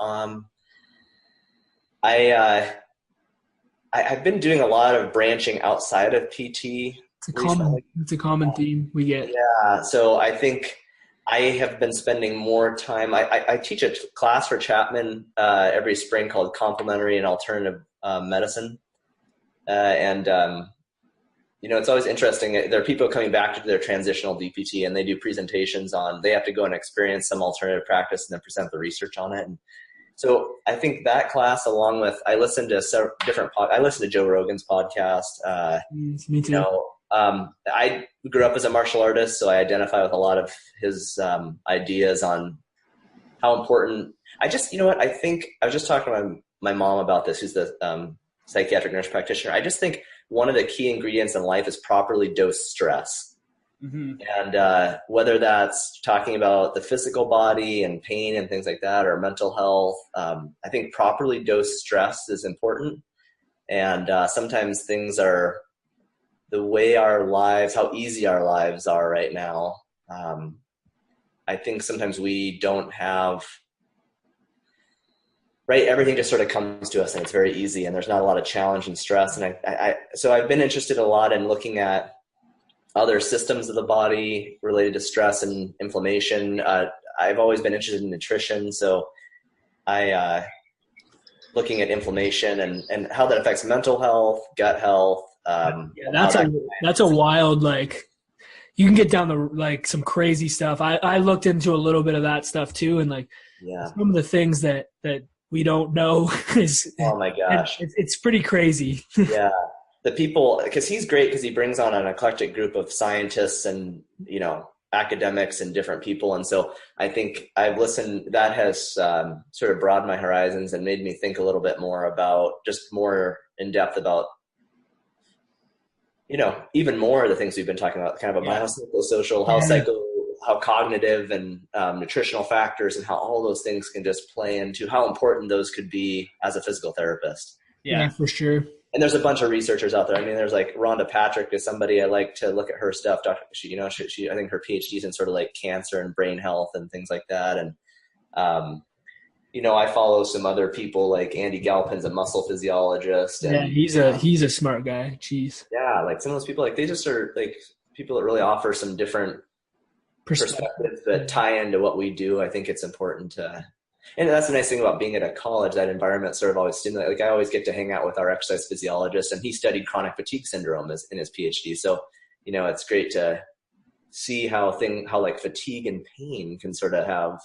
I've been doing a lot of branching outside of PT. It's a common theme we get. Yeah. So I think I have been spending more time. I teach a class for Chapman every spring called Complementary and Alternative Medicine. It's always interesting. There are people coming back to do their transitional DPT, and they do presentations they have to go and experience some alternative practice and then present the research on it. And so I think that class, along with, I listen to several different I listen to Joe Rogan's podcast. Me too. I grew up as a martial artist, so I identify with a lot of his ideas on how important, I just, you know what, I think I was just talking to my mom about this, who's the psychiatric nurse practitioner. I just think one of the key ingredients in life is properly dosed stress. Mm-hmm. And whether that's talking about the physical body and pain and things like that, or mental health, I think properly dosed stress is important. And sometimes things are the way our lives, how easy our lives are right now. I think sometimes we don't have, right, everything just sort of comes to us and it's very easy and there's not a lot of challenge and stress. And so I've been interested a lot in looking at other systems of the body related to stress and inflammation. I've always been interested in nutrition. So looking at inflammation and how that affects mental health, gut health. That's a wild, like, you can get down the, like, some crazy stuff. I looked into a little bit of that stuff too. And like, some of the things that we don't know is, oh my gosh, it's pretty crazy. Yeah. The people, because he's great because he brings on an eclectic group of scientists and, you know, academics and different people. And so I think I've listened, that has sort of broadened my horizons and made me think a little bit more about, just more in depth about, you know, even more of the things we've been talking about, kind of a biopsychosocial, how cognitive and nutritional factors and how all those things can just play into how important those could be as a physical therapist. Yeah, for sure. And there's a bunch of researchers out there. I mean, there's like Rhonda Patrick is somebody I like to look at her stuff. She I think her PhD's in sort of like cancer and brain health and things like that. And, you know, I follow some other people like Andy Galpin's a muscle physiologist. And, he's a smart guy. Jeez. Yeah. Like some of those people, like they just are like people that really offer some different perspectives that tie into what we do. I think it's important to, and that's the nice thing about being at a college, that environment sort of always stimulates. Like I always get to hang out with our exercise physiologist, and he studied chronic fatigue syndrome in his PhD. So, you know, it's great to see how like fatigue and pain can sort of have,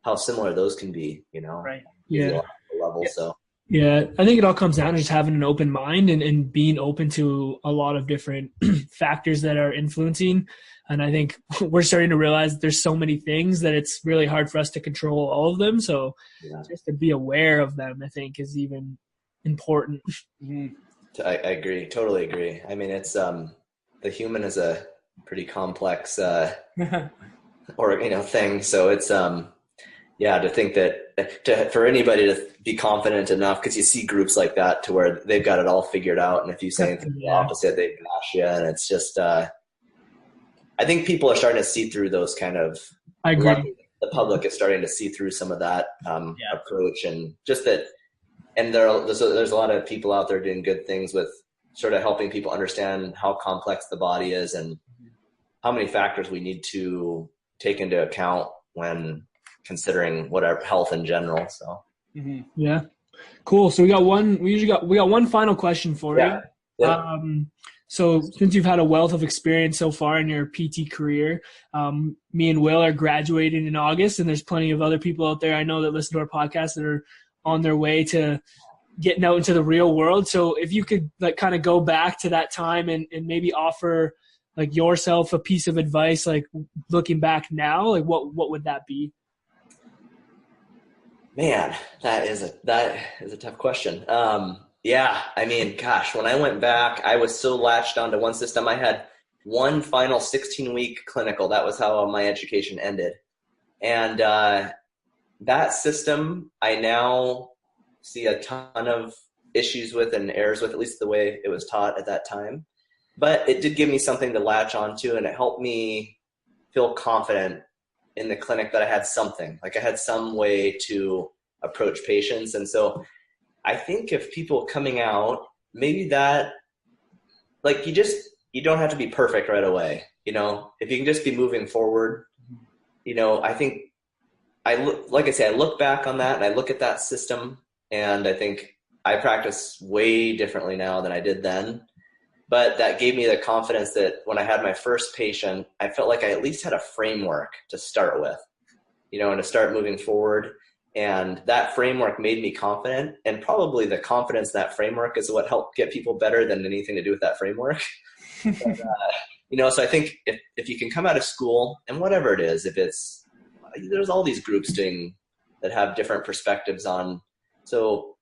how similar those can be, you know? Right. Yeah. Level, so. Yeah, I think it all comes down to just having an open mind and being open to a lot of different factors that are influencing. And I think we're starting to realize there's so many things that it's really hard for us to control all of them. So just to be aware of them, I think, is even important. Mm-hmm. I agree. Totally agree. I mean, it's the human is a pretty complex thing. So it's to think that for anybody to be confident enough, because you see groups like that to where they've got it all figured out, and if you say anything the opposite, they bash you, and it's just I think people are starting to see through those kind of. I agree. The public is starting to see through some of that approach, and just that. And there's a lot of people out there doing good things with sort of helping people understand how complex the body is and how many factors we need to take into account when considering whatever health in general. So yeah, cool. So we got one final question for you. Yeah. So since you've had a wealth of experience so far in your PT career, me and Will are graduating in August, and there's plenty of other people out there I know that listen to our podcast that are on their way to getting out into the real world. So if you could like kind of go back to that time and maybe offer like yourself a piece of advice, like looking back now, like what would that be? Man, that is a tough question. I mean, gosh, when I went back, I was so latched onto one system. I had one final 16-week clinical. That was how my education ended. And that system, I now see a ton of issues with and errors with, at least the way it was taught at that time. But it did give me something to latch onto, and it helped me feel confident in the clinic that I had something. Like I had some way to approach patients. And so I think if people coming out, maybe that, like you don't have to be perfect right away. You know, if you can just be moving forward, you know, I think I look back on that and I look at that system, and I think I practice way differently now than I did then. But that gave me the confidence that when I had my first patient, I felt like I at least had a framework to start with, you know, and to start moving forward. And that framework made me confident, and probably the confidence in that framework is what helped get people better than anything to do with that framework. But, you know, so I think if you can come out of school, and whatever it is, there's all these groups doing that have different perspectives on, so,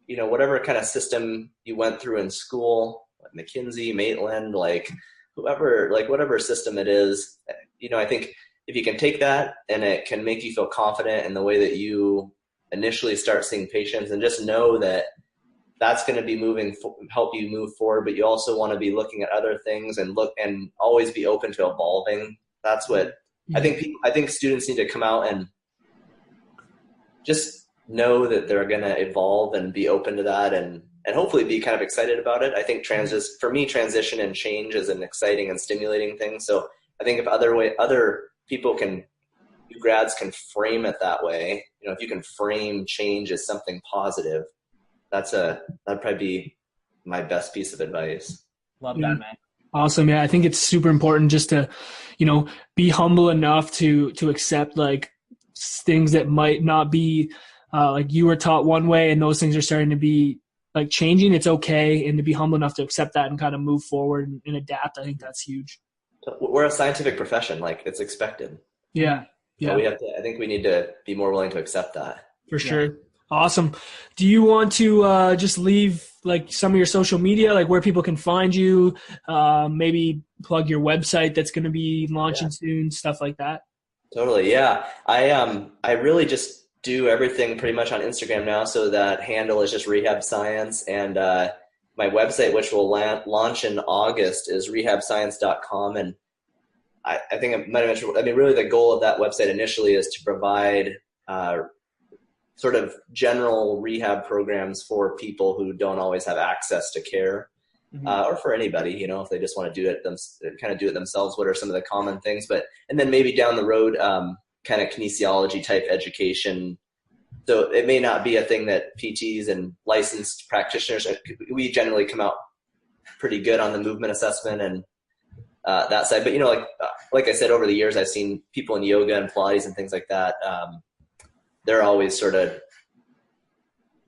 whatever kind of system you went through in school, like McKinsey, Maitland, like whoever, like whatever system it is, I think if you can take that and it can make you feel confident in the way that you initially start seeing patients, and just know that that's going to be help you move forward, but you also want to be looking at other things and always be open to evolving. That's what I think students need to come out and just know that they're going to evolve and be open to that, and hopefully be kind of excited about it. I think for me, transition and change is an exciting and stimulating thing. So I think if other people grads can frame it that way, if you can frame change as something positive, that'd probably be my best piece of advice. Love that, man. Awesome. Yeah. I think it's super important just to, be humble enough to accept like things that might not be like you were taught one way, and those things are starting to be like changing. It's okay. And to be humble enough to accept that and kind of move forward and adapt. I think that's huge. We're a scientific profession. Like, it's expected. Yeah. Yeah. So I think we need to be more willing to accept that. For sure. Awesome. Do you want to just leave like some of your social media, like where people can find you, maybe plug your website that's going to be launching soon, stuff like that? Totally. Yeah. I really just do everything pretty much on Instagram now. So that handle is just Rehab Science. And my website, which will launch in August, is rehabscience.com. And I think I might have mentioned, really the goal of that website initially is to provide sort of general rehab programs for people who don't always have access to care, or for anybody, if they just want to do it themselves. What are some of the common things? And then maybe down the road, kind of kinesiology type education. So it may not be a thing that PTs and licensed practitioners, we generally come out pretty good on the movement assessment and that side. But, like I said, over the years, I've seen people in yoga and Pilates and things like that. They're always sort of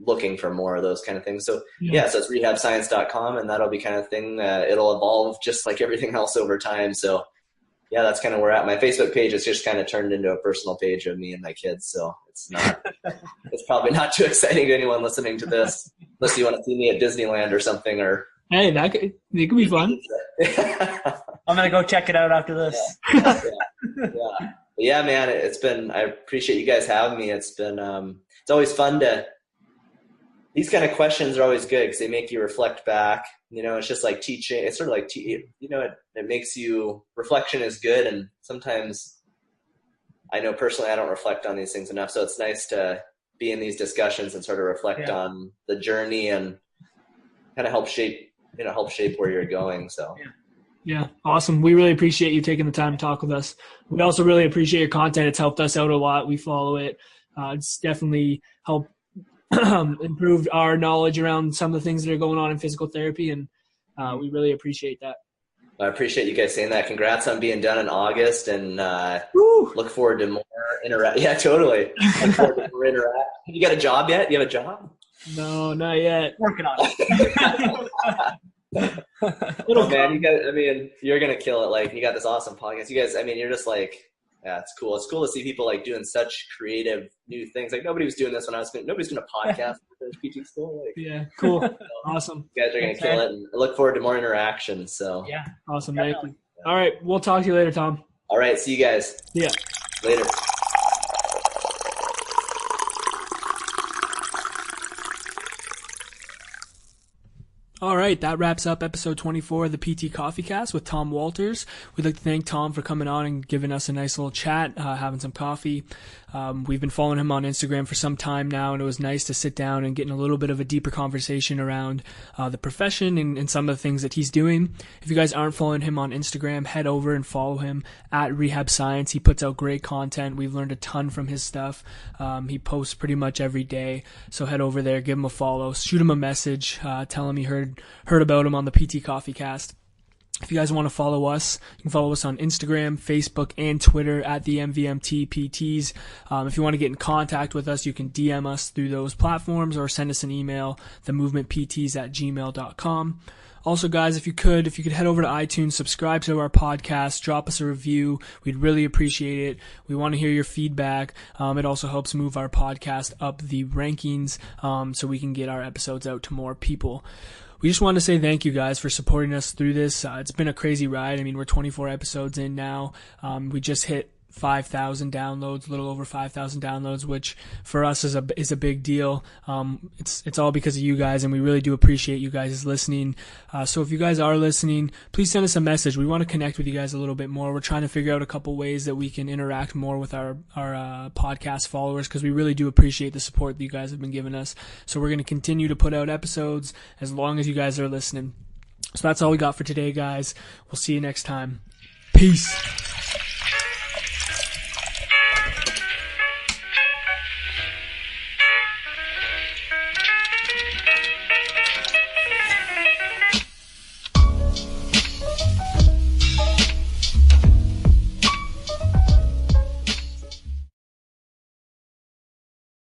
looking for more of those kind of things. So so it's rehabscience.com, and that'll be kind of thing. It'll evolve just like everything else over time. So that's kind of where we're at. My Facebook page is just kind of turned into a personal page of me and my kids. So it's probably not too exciting to anyone listening to this, unless you want to see me at Disneyland or something, or. Hey, it could be fun. I'm going to go check it out after this. Yeah, man, I appreciate you guys having me. It's been, it's always fun these kind of questions are always good because they make you reflect back. It's just like teaching. It's sort of like, it makes you, reflection is good. And sometimes I know personally, I don't reflect on these things enough. So it's nice to be in these discussions and sort of reflect on the journey and kind of help shape where you're going. So. Yeah. Awesome. We really appreciate you taking the time to talk with us. We also really appreciate your content. It's helped us out a lot. We follow it. It's definitely helped improve our knowledge around some of the things that are going on in physical therapy. And we really appreciate that. I appreciate you guys saying that. Congrats on being done in August, and look forward to more interact. Yeah, totally. Look forward to more interact. You got a job yet? You have a job? No, not yet. Working on it. Man, you're gonna kill it. Like, you got this awesome podcast. You guys, you're just like, it's cool. It's cool to see people like doing such creative new things. Like, nobody was doing this when nobody's doing a podcast for PT school. Like, yeah, cool. Awesome. You guys are gonna kill it, and I look forward to more interaction. So awesome. Thank you. All right, we'll talk to you later, Tom. All right, see you guys. Yeah. Later. All right, that wraps up episode 24 of the PT Coffee Cast with Tom Walters. We'd like to thank Tom for coming on and giving us a nice little chat, having some coffee. We've been following him on Instagram for some time now, and it was nice to sit down and get in a little bit of a deeper conversation around the profession and some of the things that he's doing. If you guys aren't following him on Instagram, head over and follow him at Rehab Science. He puts out great content. We've learned a ton from his stuff. He posts pretty much every day, so head over there, give him a follow, shoot him a message, tell him you heard about him on the PT Coffee Cast. If you guys want to follow us, you can follow us on Instagram, Facebook, and Twitter at the MVMT PTs. If you want to get in contact with us, you can DM us through those platforms or send us an email, themovementpts@gmail.com. Also, guys, if you could head over to iTunes, subscribe to our podcast, drop us a review. We'd really appreciate it. We want to hear your feedback. It also helps move our podcast up the rankings, so we can get our episodes out to more people. We just want to say thank you guys for supporting us through this. It's been a crazy ride. I mean, we're 24 episodes in now. We just hit 5,000 downloads, a little over 5,000 downloads, which for us is a big deal. It's all because of you guys, and we really do appreciate you guys listening. So if you guys are listening, please send us a message. We want to connect with you guys a little bit more. We're trying to figure out a couple ways that we can interact more with our podcast followers, because we really do appreciate the support that you guys have been giving us. So we're going to continue to put out episodes as long as you guys are listening. So that's all we got for today, guys. We'll see you next time. Peace.